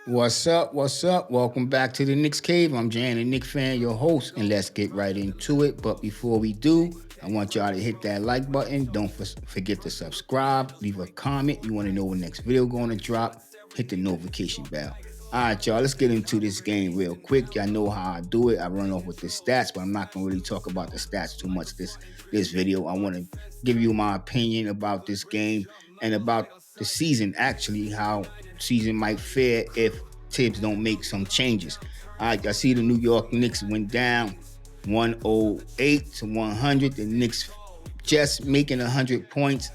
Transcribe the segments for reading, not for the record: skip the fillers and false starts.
What's up? What's up? Welcome back to the Knicks Cave. I'm Jan, a Knicks fan, your host, and let's get right into it. But before we do, I want y'all to hit that like button. Don't forget to subscribe, leave a comment. You want to know when next video going to drop? Hit the notification bell. All right, y'all. Let's get into this game real quick. Y'all know how I do it. I run off with the stats, but I'm not gonna really talk about the stats too much this video. I want to give you my opinion about this game and about the season. Actually, how season might fare if Tibbs don't make some changes. All right, I see the New York Knicks went down 108 to 100. The Knicks just making 100 points.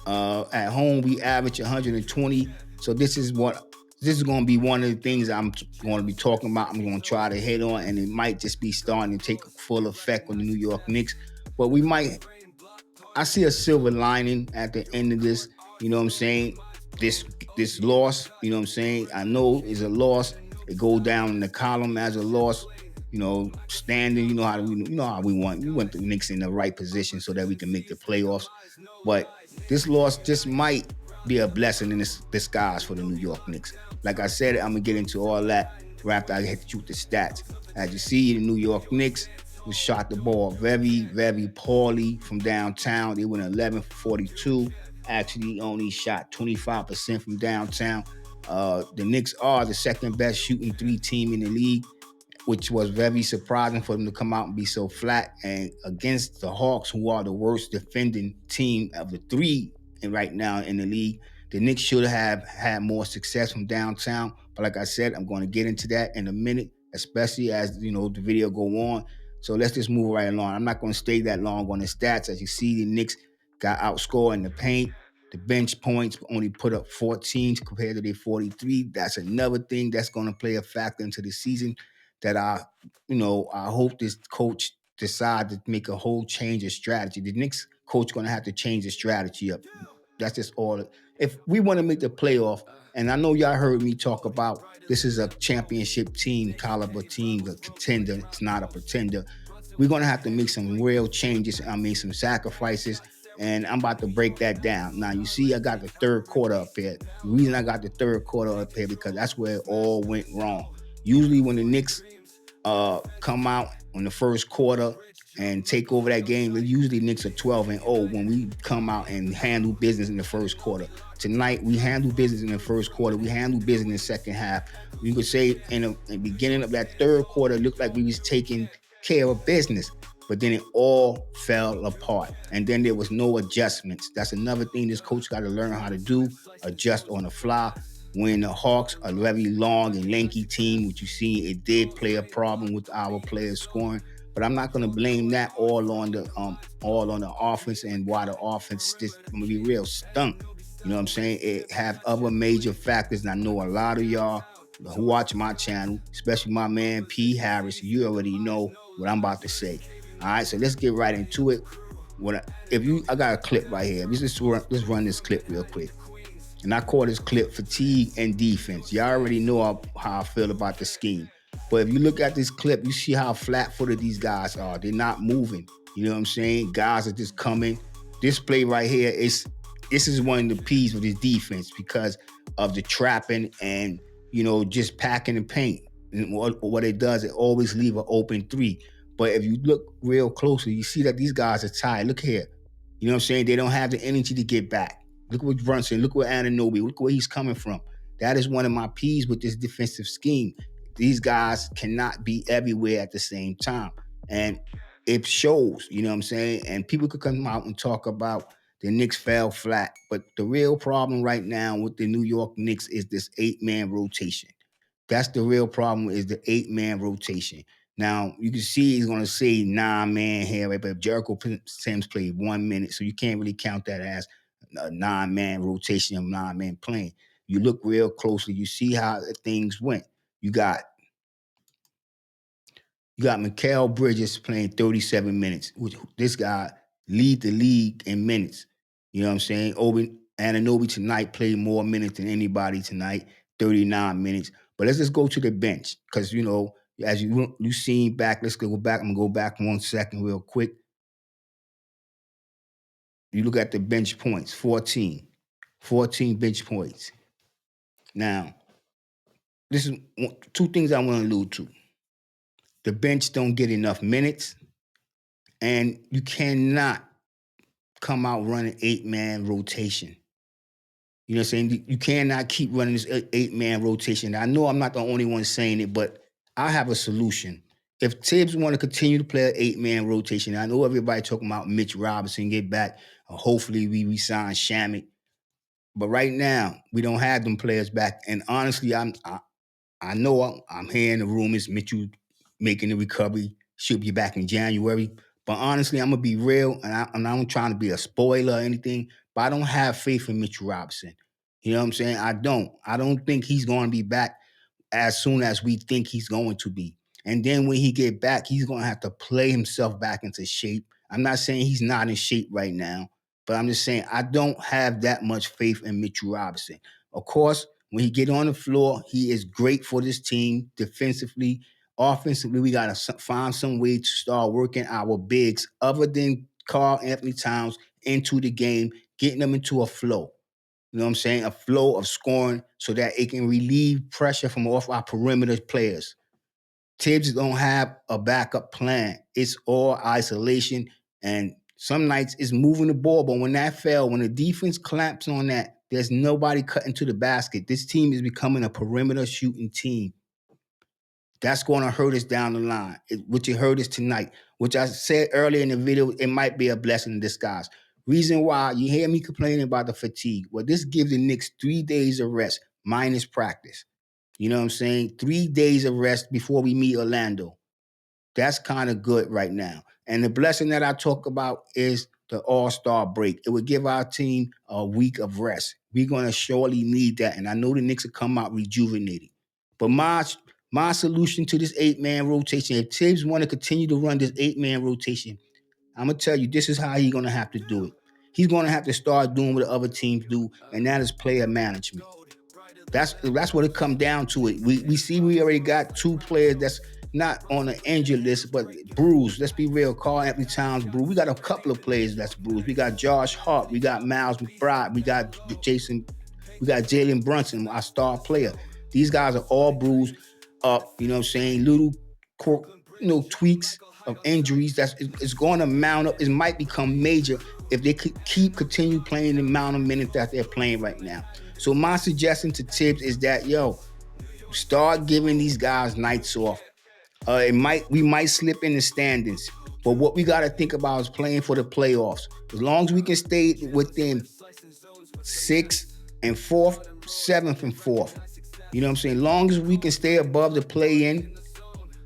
At home, we average 120. So this is going to be one of the things I'm going to be talking about. I'm going to try to hit on, and it might just be starting to take full effect on the New York Knicks. But we might I see a silver lining at the end of this. You know what I'm saying? This this loss, you know what I'm saying? I know it's a loss. It go down in the column as a loss. Standing. You know how we want. We want the Knicks in the right position so that we can make the playoffs. But this loss just might be a blessing in this disguise for the New York Knicks. Like I said, I'm gonna get into all that right after I hit you with the stats. As you see, the New York Knicks was shot the ball very, very poorly from downtown. They went 11 for 42. Actually, only shot 25% from downtown. The Knicks are the second best shooting three team in the league, which was very surprising for them to come out and be so flat. And against the Hawks, who are the worst defending team of the three and right now in the league, the Knicks should have had more success from downtown. But like I said, I'm going to get into that in a minute, especially as the video go on. So let's just move right along. I'm not going to stay that long on the stats. As you see, the Knicks got outscored in the paint. The bench points only put up 14 compared to their 43. That's another thing that's going to play a factor into the season that I hope this coach decide to make a whole change of strategy. The Knicks coach going to have to change the strategy up. That's just all. If we want to make the playoff, and I know y'all heard me talk about this is a championship team, caliber team, a contender. It's not a pretender. We're going to have to make some real changes. I mean, some sacrifices. And I'm about to break that down. Now, you see, I got the third quarter up here. The reason I got the third quarter up here because that's where it all went wrong. Usually, when the Knicks come out on the first quarter and take over that game. Usually Knicks are 12-0 when we come out and handle business in the first quarter. Tonight we handle business in the first quarter. We handle business in the second half. You could say in the beginning of that third quarter, it looked like we was taking care of business. But then it all fell apart. And then there was no adjustments. That's another thing this coach got to learn how to do, adjust on the fly. When the Hawks are a very long and lanky team, which you see, it did play a problem with our players scoring. But I'm not going to blame that all on the offense and why the offense just, I'm gonna be real, stunk. You know what I'm saying? It have other major factors, and I know a lot of y'all who watch my channel, especially my man P. Harris. You already know what I'm about to say. All right, so let's get right into it. I got a clip right here. Let's run this clip real quick. And I call this clip fatigue and defense. Y'all already know how I feel about the scheme. But if you look at this clip, you see how flat-footed these guys are. They're not moving. You know what I'm saying? Guys are just coming. This play right here this is one of the P's with this defense because of the trapping and just packing the paint. And what it does, it always leave an open three. But if you look real closely, you see that these guys are tired. Look here. You know what I'm saying? They don't have the energy to get back. Look what Brunson, look what Anunoby, look where he's coming from. That is one of my P's with this defensive scheme. These guys cannot be everywhere at the same time. And it shows, you know what I'm saying? And people could come out and talk about the Knicks fell flat. But the real problem right now with the New York Knicks is this 8-man rotation. That's the real problem is the 8-man rotation. Now, you can see he's going to say 9-man here, right? But Jericho Sims played 1 minute, so you can't really count that as a 9-man rotation of 9-man playing. You look real closely, you see how things went. You got Mikal Bridges playing 37 minutes. This guy lead the league in minutes. You know what I'm saying? Anunoby tonight played more minutes than anybody tonight, 39 minutes. But let's just go to the bench because, as you seen back, let's go back. I'm going to go back 1 second real quick. You look at the bench points, 14. 14 bench points. Now, this is two things I want to allude to. The bench don't get enough minutes, and you cannot come out running 8-man rotation. You know what I'm saying? You cannot keep running this 8-man rotation. I know I'm not the only one saying it, but I have a solution. If Tibbs want to continue to play an 8-man rotation, I know everybody talking about Mitch Robinson get back. Hopefully we resign Shamet. But right now, we don't have them players back. And honestly, I know I'm hearing the rumors, Mitchell making the recovery, should be back in January. But honestly, I'm gonna be real, and I'm not trying to be a spoiler or anything, but I don't have faith in Mitchell Robinson. You know what I'm saying? I don't. I don't think he's going to be back as soon as we think he's going to be. And then when he get back, he's going to have to play himself back into shape. I'm not saying he's not in shape right now, but I'm just saying I don't have that much faith in Mitchell Robinson. Of course, when he get on the floor, he is great for this team defensively. Offensively, we got to find some way to start working our bigs other than Karl Anthony Towns into the game, getting them into a flow. You know what I'm saying? A flow of scoring so that it can relieve pressure from off our perimeter players. Tibbs don't have a backup plan. It's all isolation. And some nights it's moving the ball. But when that fell, when the defense clamps on that, there's nobody cutting to the basket. This team is becoming a perimeter shooting team. That's going to hurt us down the line, which it hurt us tonight. Which I said earlier in the video, it might be a blessing in disguise. Reason why you hear me complaining about the fatigue. Well, this gives the Knicks 3 days of rest minus practice. You know what I'm saying? 3 days of rest before we meet Orlando. That's kind of good right now. And the blessing that I talk about is the All-Star break. It would give our team a week of rest. We're going to surely need that. And I know the Knicks will come out rejuvenated. But my solution to this 8-man rotation, if Tibbs want to continue to run this 8-man rotation, I'm going to tell you, this is how he's going to have to do it. He's going to have to start doing what the other teams do, and that is player management. That's what it comes down to. It. We see we already got two players that's not on the injured list, but bruised. Let's be real. Karl Anthony Towns bruised. We got a couple of players that's bruised. We got Josh Hart. We got Miles McBride. We got Jason. We got Jalen Brunson, our star player. These guys are all bruised up. You know what I'm saying? Little, tweaks of injuries. It's going to mount up. It might become major if they could continue playing the amount of minutes that they're playing right now. So my suggestion to Tibbs is that start giving these guys nights off. We might slip in the standings, but what we got to think about is playing for the playoffs. As long as we can stay within 6th and 4th, 7th and 4th, you know what I'm saying. As long as we can stay above the play-in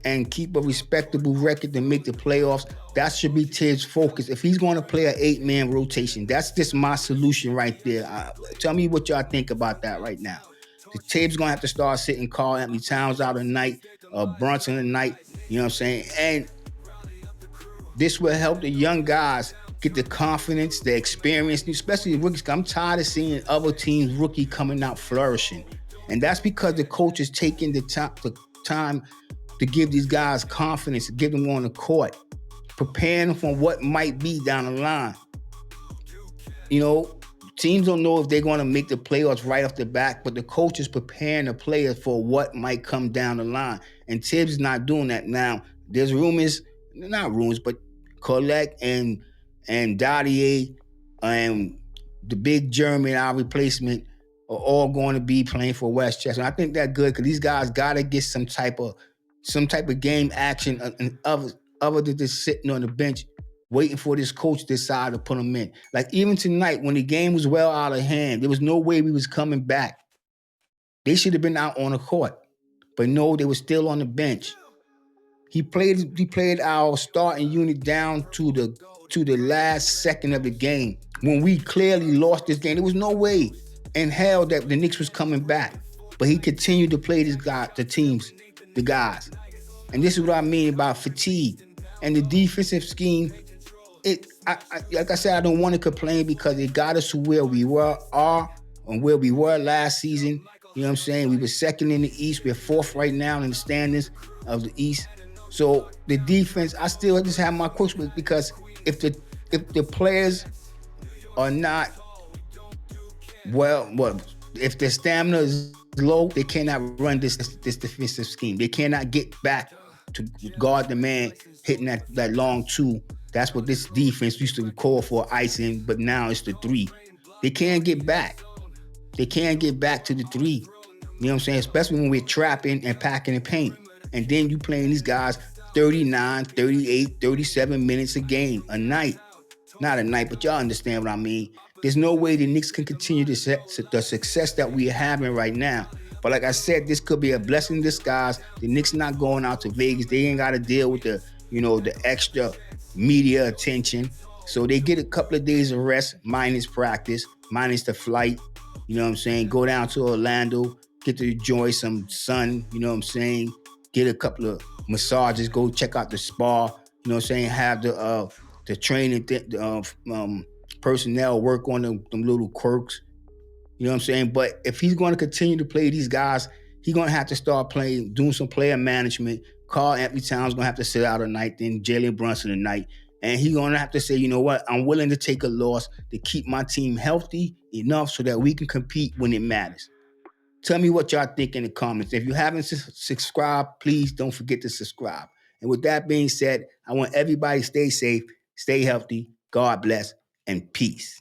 and keep a respectable record to make the playoffs, that should be Tibbs' focus. If he's going to play an 8-man rotation, that's just my solution right there. Tell me what y'all think about that right now. The Tibbs going to have to start sitting Karl Anthony Towns out tonight, Brunson tonight, you know what I'm saying? And this will help the young guys get the confidence, the experience, especially the rookies. I'm tired of seeing other teams' rookie coming out flourishing. And that's because the coach is taking the time to give these guys confidence, to give them on the court, preparing them for what might be down the line. Teams don't know if they're going to make the playoffs right off the bat, but the coach is preparing the players for what might come down the line. And Tibbs is not doing that. Now, there's rumors, not rumors, but Colette and Dottier and the big German, our replacement, are all going to be playing for Westchester. And I think that's good because these guys got to get some type of game action other than just sitting on the bench waiting for this coach to decide to put them in. Like even tonight when the game was well out of hand, there was no way we was coming back. They should have been out on the court. But no, they were still on the bench. He played our starting unit down to the last second of the game when we clearly lost this game. There was no way in hell that the Knicks was coming back. But he continued to play the guys. And this is what I mean about fatigue. And the defensive scheme, like I said, I don't want to complain because it got us to where we are and where we were last season. You know what I'm saying? We were second in the East. We're fourth right now in the standings of the East. So the defense, I still just have my questions because if the players are not if their stamina is low, they cannot run this defensive scheme. They cannot get back to guard the man hitting that long two. That's what this defense used to call for icing, but now it's the three. They can't get back. They can't get back to the three. You know what I'm saying? Especially when we're trapping and packing the paint. And then you playing these guys 39, 38, 37 minutes a game, a night. Not a night, but y'all understand what I mean. There's no way the Knicks can continue the success that we are having right now. But like I said, this could be a blessing in disguise. The Knicks not going out to Vegas. They ain't got to deal with the extra media attention. So they get a couple of days of rest, minus practice, minus the flight. You know what I'm saying? Go down to Orlando, get to enjoy some sun. You know what I'm saying? Get a couple of massages. Go check out the spa. You know what I'm saying? Have the training personnel work on them little quirks. You know what I'm saying? But if he's going to continue to play these guys, he's going to have to start doing some player management. Karl-Anthony Towns going to have to sit out a night, then Jalen Brunson a night. And he's going to have to say, you know what, I'm willing to take a loss to keep my team healthy enough so that we can compete when it matters. Tell me what y'all think in the comments. If you haven't subscribed, please don't forget to subscribe. And with that being said, I want everybody to stay safe, stay healthy, God bless, and peace.